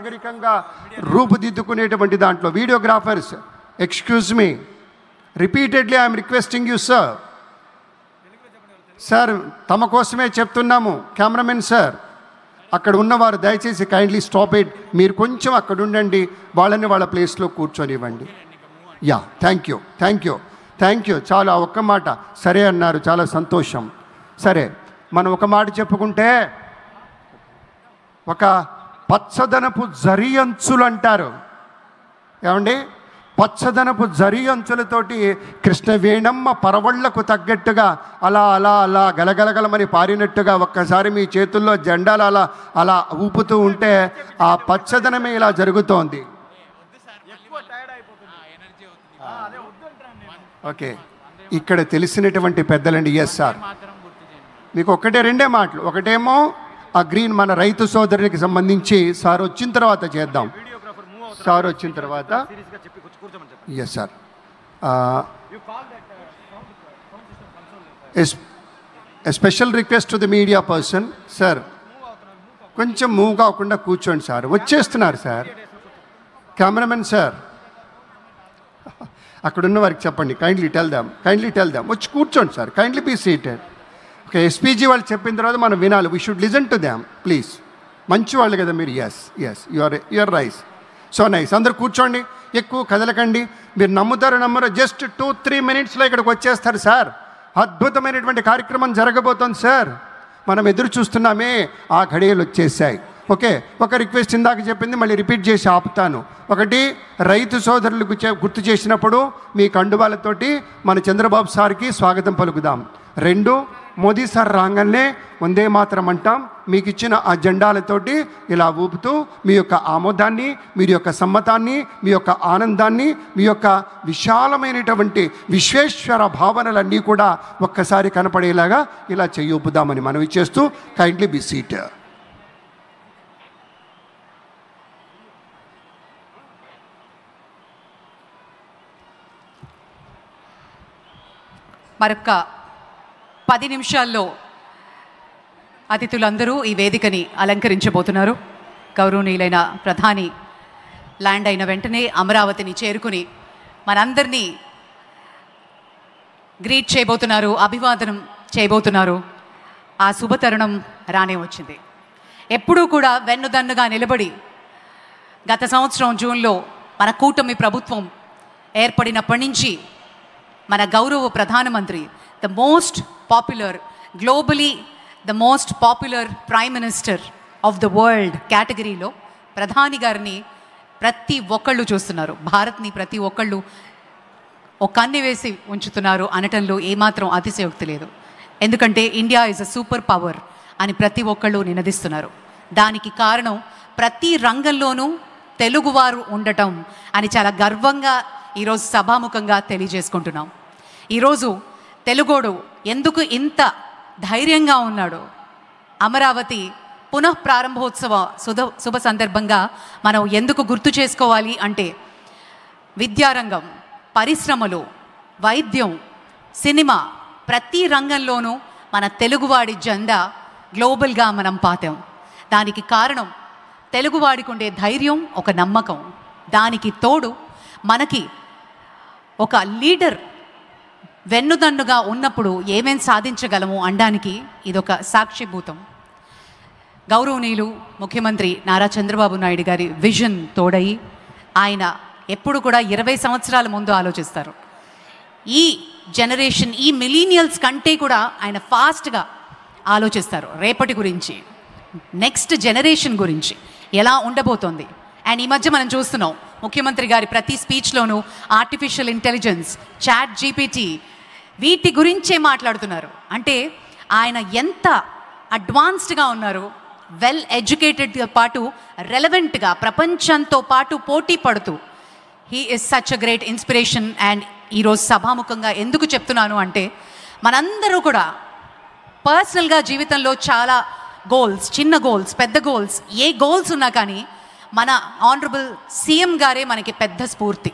నాగరికంగా రూపుదిద్దుకునేటువంటి దాంట్లో videographers, excuse me, repeatedly I'm requesting you sir, తమ కోసమే చెప్తున్నాము. కెమెరామెన్ సార్, అక్కడ ఉన్నవారు దయచేసి కైండ్లీ స్టాప్ ఇట్. మీరు కొంచెం అక్కడ ఉండండి, వాళ్ళని వాళ్ళ ప్లేస్లో కూర్చొనివ్వండి. Yeah, thank you thank you thank you. చాలా ఒక్క మాట సరే అన్నారు, చాలా సంతోషం. సరే, మనం ఒక మాట చెప్పుకుంటే, ఒక పచ్చదనపు జరి అంచులు అంటారు ఏమండి, పచ్చదనపు జరి అంచులతోటి కృష్ణవేణమ్మ పరవళ్లకు తగ్గట్టుగా అలా అలా అలా గలగలగలమని పారినట్టుగా ఒక్కసారి మీ చేతుల్లో జెండాలు అలా అలా ఊపుతూ ఉంటే ఆ పచ్చదనమే ఇలా జరుగుతోంది. ఓకే, ఇక్కడ తెలిసినటువంటి పెద్దలండి. ఎస్ సార్, మీకు ఒకటే రెండే మాటలు. ఒకటేమో ఆ గ్రీన్ మన రైతు సోదరునికి సంబంధించి సార్ వచ్చిన తర్వాత చేద్దాం. సార్ వచ్చిన తర్వాత yes sir, special request to the media person sir, కొంచెం మూవ్ కాకుండా కూర్చోండి సార్, వచ్చేస్తున్నారు సార్. కెమెరామెన్ సార్, అక్కడున్న వారికి చెప్పండి, కైండ్లీ టెల్ దామ్ వచ్చి కూర్చోండి sir, kindly be seated. Okay, SPG వాళ్ళు చెప్పిన తర్వాత మనం వినాలి. We should listen to them please. మంచి వాళ్ళు కదా మీరు. Yes your rise. So nice. అందరు కూర్చోండి, ఎక్కువ కదలకండి. మీరు నమ్మరు, జస్ట్ 2-3 మినిట్స్లో ఇక్కడికి వచ్చేస్తారు సార్. అద్భుతమైనటువంటి కార్యక్రమం జరగబోతోంది సార్. మనం ఎదురు చూస్తున్నామే, ఆ ఘడియలు వచ్చేసాయి. ఓకే, ఒక రిక్వెస్ట్ ఇందాక చెప్పింది మళ్ళీ రిపీట్ చేసి ఆపుతాను. ఒకటి, రైతు సోదరులకు గుర్తు చేసినప్పుడు మీ కండువాలతోటి మన చంద్రబాబు సార్కి స్వాగతం పలుకుదాం. 2, మోదీ సార్ రాగానే వందే మాతరం అంటాం. మీకు ఇచ్చిన ఆ జెండాలతోటి ఇలా ఊపుతూ మీ యొక్క ఆమోదాన్ని, మీ యొక్క సమ్మతాన్ని, మీ యొక్క ఆనందాన్ని, మీ యొక్క విశాలమైనటువంటి విశ్వేశ్వర భావనలన్నీ కూడా ఒక్కసారి కనపడేలాగా ఇలా చెయ్యూపుదామని మనవి చేస్తూ కైండ్లీ బి సీట్. మరొక 10 నిమిషాల్లో అతిథులందరూ ఈ వేదికని అలంకరించబోతున్నారు. గౌరవనీయులైన ప్రధాని ల్యాండ్ అయిన వెంటనే అమరావతిని చేరుకుని మనందరినీ గ్రీట్ చేయబోతున్నారు, అభివాదనం చేయబోతున్నారు. ఆ శుభతరుణం రానే వచ్చింది. ఎప్పుడూ కూడా వెన్నుదన్నుగా నిలబడి గత సంవత్సరం జూన్లో మన కూటమి ప్రభుత్వం ఏర్పడినప్పటి నుంచి మన గౌరవ ప్రధానమంత్రి, the most popular, globally the most popular prime minister of the world కేటగిరీలో ప్రధాని గారిని ప్రతి ఒక్కళ్ళు చూస్తున్నారు. భారత్ని ప్రతి ఒక్కళ్ళు ఒక కన్ను వేసి ఉంచుతున్నారు అనటంలో ఏమాత్రం అతిశయోక్తి లేదు. ఎందుకంటే India is a super power అని ప్రతి ఒక్కళ్ళు నినదిస్తున్నారు. దానికి కారణం ప్రతి రంగంలోనూ తెలుగువారు ఉండటం అని చాలా గర్వంగా ఈరోజు సభాముఖంగా తెలియజేసుకుంటున్నాం. ఈరోజు తెలుగోడు ఎందుకు ఇంత ధైర్యంగా ఉన్నాడు, అమరావతి పునః ప్రారంభోత్సవ శుభ సందర్భంగా మనం ఎందుకు గుర్తు చేసుకోవాలి అంటే, విద్యారంగం, పరిశ్రమలు, వైద్యం, సినిమా, ప్రతి రంగంలోనూ మన తెలుగువాడి జెండా గ్లోబల్గా మనం పాతాం. దానికి కారణం తెలుగువాడికి ఉండే ధైర్యం, ఒక నమ్మకం. దానికి తోడు మనకి ఒక లీడర్ వెన్నుదన్నుగా ఉన్నప్పుడు ఏమేం సాధించగలము అనడానికి ఇదొక సాక్షిభూతం. గౌరవనీయులు ముఖ్యమంత్రి నారా చంద్రబాబు నాయుడు గారి విజన్ తోడయి, ఆయన ఎప్పుడు కూడా 20 సంవత్సరాల ముందు ఆలోచిస్తారు. ఈ జనరేషన్, ఈ మిలీనియల్స్ కంటే కూడా ఆయన ఫాస్ట్గా ఆలోచిస్తారు. రేపటి గురించి, నెక్స్ట్ జనరేషన్ గురించి ఎలా ఉండబోతోంది. అండ్ ఈ మధ్య మనం చూస్తున్నాం, ముఖ్యమంత్రి గారి ప్రతి స్పీచ్లోనూ ఆర్టిఫిషియల్ ఇంటెలిజెన్స్, చాట్ జీపీటీ, వీటి గురించే మాట్లాడుతున్నారు. అంటే ఆయన ఎంత అడ్వాన్స్డ్గా ఉన్నారు, వెల్ ఎడ్యుకేటెడ్తో పాటు రెలవెంట్గా ప్రపంచంతో పాటు పోటీ పడుతూ. He is such a great inspiration. And ఈరోజు సభాముఖంగా ఎందుకు చెప్తున్నాను అంటే, మనందరూ కూడా పర్సనల్గా జీవితంలో చాలా గోల్స్, చిన్న గోల్స్, పెద్ద గోల్స్, ఏ గోల్స్ ఉన్నా కానీ మన ఆనరబుల్ సీఎం గారే మనకి పెద్ద స్ఫూర్తి.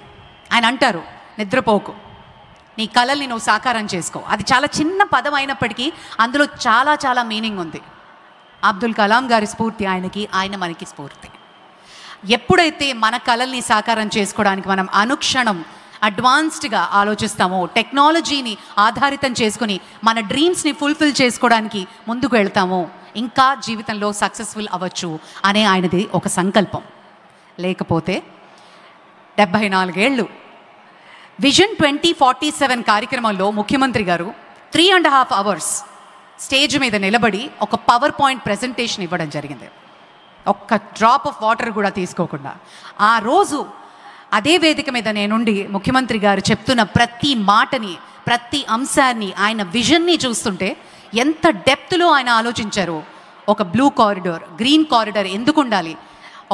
ఆయన అంటారు, నిద్రపోకు, నీ కలల్ని నువ్వు సాకారం చేసుకో. అది చాలా చిన్న పదం అయినప్పటికీ అందులో చాలా చాలా మీనింగ్ ఉంది. అబ్దుల్ కలాం గారి స్ఫూర్తి ఆయనకి, ఆయన మనకి స్ఫూర్తి. ఎప్పుడైతే మన కలల్ని సాకారం చేసుకోవడానికి మనం అనుక్షణం అడ్వాన్స్డ్గా ఆలోచిస్తామో, టెక్నాలజీని ఆధారితం చేసుకుని మన డ్రీమ్స్ని ఫుల్ఫిల్ చేసుకోవడానికి ముందుకు వెళ్తామో, ఇంకా జీవితంలో సక్సెస్ఫుల్ అవ్వచ్చు అనే ఆయనది ఒక సంకల్పం. లేకపోతే 74 ఏళ్ళు విజన్ 2047 కార్యక్రమంలో ముఖ్యమంత్రి గారు 3.5 hours స్టేజ్ మీద నిలబడి ఒక పవర్ పాయింట్ ప్రెజెంటేషన్ ఇవ్వడం జరిగింది, ఒక్క డ్రాప్ ఆఫ్ వాటర్ కూడా తీసుకోకుండా. ఆ రోజు అదే వేదిక మీద నేనుండి ముఖ్యమంత్రి గారు చెప్తున్న ప్రతి మాటని, ప్రతి అంశాన్ని, ఆయన విజన్ని చూస్తుంటే ఎంత డెప్త్లో ఆయన ఆలోచించారు. ఒక బ్లూ కారిడార్, గ్రీన్ కారిడార్ ఎందుకు ఉండాలి,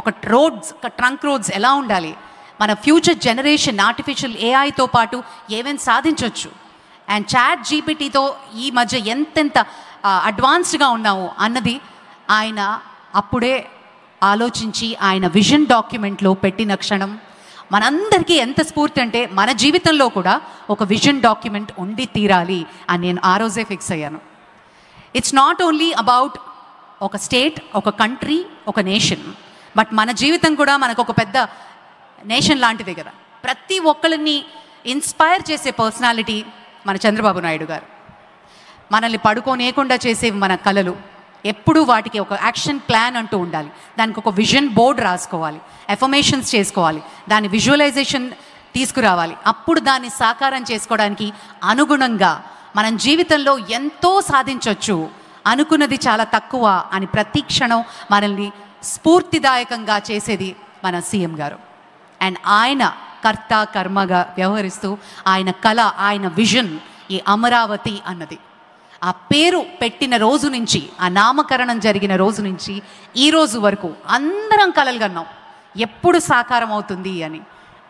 ఒక రోడ్స్, ఒక ట్రంక్ రోడ్స్ ఎలా ఉండాలి, మన ఫ్యూచర్ జనరేషన్ ఆర్టిఫిషియల్ ఏఐతో పాటు ఏమేమి సాధించవచ్చు, అండ్ చాట్ జీపీటీతో ఈ మధ్య ఎంతెంత అడ్వాన్స్డ్గా ఉన్నాము అన్నది ఆయన అప్పుడే ఆలోచించి ఆయన విజన్ డాక్యుమెంట్లో పెట్టిన క్షణం మనందరికీ ఎంత స్ఫూర్తి అంటే, మన జీవితంలో కూడా ఒక విజన్ డాక్యుమెంట్ ఉండి తీరాలి అని నేను ఆ రోజే ఫిక్స్ అయ్యాను. ఇట్స్ నాట్ ఓన్లీ అబౌట్ ఒక స్టేట్, ఒక కంట్రీ, ఒక నేషన్, బట్ మన జీవితం కూడా మనకు ఒక పెద్ద నేషన్ లాంటిదే కదా. ప్రతి ఒక్కరిని ఇన్స్పైర్ చేసే పర్సనాలిటీ మన చంద్రబాబు నాయుడు గారు. మనల్ని పడుకోనేకుండా చేసే మన కళలు ఎప్పుడూ వాటికి ఒక యాక్షన్ ప్లాన్ అంటూ ఉండాలి, దానికి ఒక విజన్ బోర్డ్ రాసుకోవాలి, ఎఫర్మేషన్స్ చేసుకోవాలి, దాని విజువలైజేషన్ తీసుకురావాలి. అప్పుడు దాన్ని సాకారం చేసుకోవడానికి అనుగుణంగా మనం జీవితంలో ఎంతో సాధించవచ్చు, అనుకున్నది చాలా తక్కువ అని ప్రతి క్షణం మనల్ని స్ఫూర్తిదాయకంగా చేసేది మన సీఎం గారు. అండ్ ఆయన కర్త కర్మగా వ్యవహరిస్తూ ఆయన కళ, ఆయన విజన్ ఈ అమరావతి అన్నది. ఆ పేరు పెట్టిన రోజు నుంచి, ఆ నామకరణం జరిగిన రోజు నుంచి ఈ రోజు వరకు అందరం కలలు కన్నాం ఎప్పుడు సాకారం అవుతుంది అని.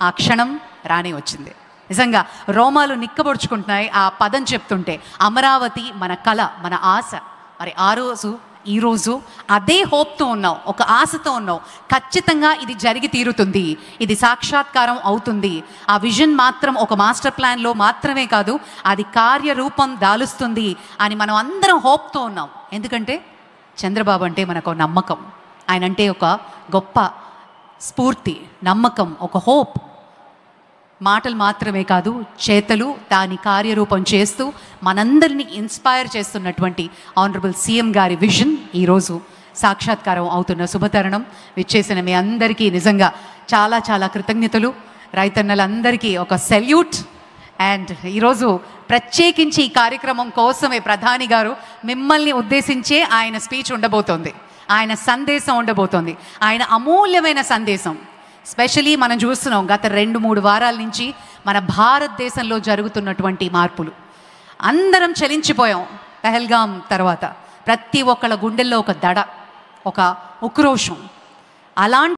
ఆ క్షణం రానే వచ్చింది. నిజంగా రోమాలు నిక్కబొడుచుకుంటున్నాయి ఆ పదం చెప్తుంటే. అమరావతి మన కళ, మన ఆశ. మరి ఆ రోజు ఈరోజు అదే హోప్తో ఉన్నాం, ఒక ఆశతో ఉన్నాం, ఖచ్చితంగా ఇది జరిగి తీరుతుంది, ఇది సాక్షాత్కారం అవుతుంది. ఆ విజన్ మాత్రం ఒక మాస్టర్ ప్లాన్లో మాత్రమే కాదు, అది కార్యరూపం దాలుస్తుంది అని మనం అందరం హోప్తో ఉన్నాం. ఎందుకంటే చంద్రబాబు అంటే మనకు నమ్మకం, ఆయన అంటే ఒక గొప్ప స్ఫూర్తి, నమ్మకం, ఒక హోప్. మాటలు మాత్రమే కాదు, చేతలు దాని కార్యరూపం చేస్తూ మనందరినీ ఇన్స్పైర్ చేస్తున్నటువంటి ఆనరబుల్ సీఎం గారి విజన్ ఈరోజు సాక్షాత్కారం అవుతున్న శుభతరుణం. విచ్చేసిన మీ అందరికీ నిజంగా చాలా చాలా కృతజ్ఞతలు. రైతన్నలందరికీ ఒక సెల్యూట్. అండ్ ఈరోజు ప్రత్యేకించి ఈ కార్యక్రమం కోసమే ప్రధాని గారు మిమ్మల్ని ఉద్దేశించే ఆయన స్పీచ్ ఉండబోతోంది, ఆయన సందేశం ఉండబోతోంది, ఆయన అమూల్యమైన సందేశం. స్పెషలీ మనం చూస్తున్నాం గత 2-3 వారాల నుంచి మన భారతదేశంలో జరుగుతున్నటువంటి మార్పులు. అందరం చలించిపోయాం పెహల్గాం తర్వాత. ప్రతి ఒక్కళ్ళ గుండెల్లో ఒక దడ, ఒక ఉక్రోషం. అలాంటి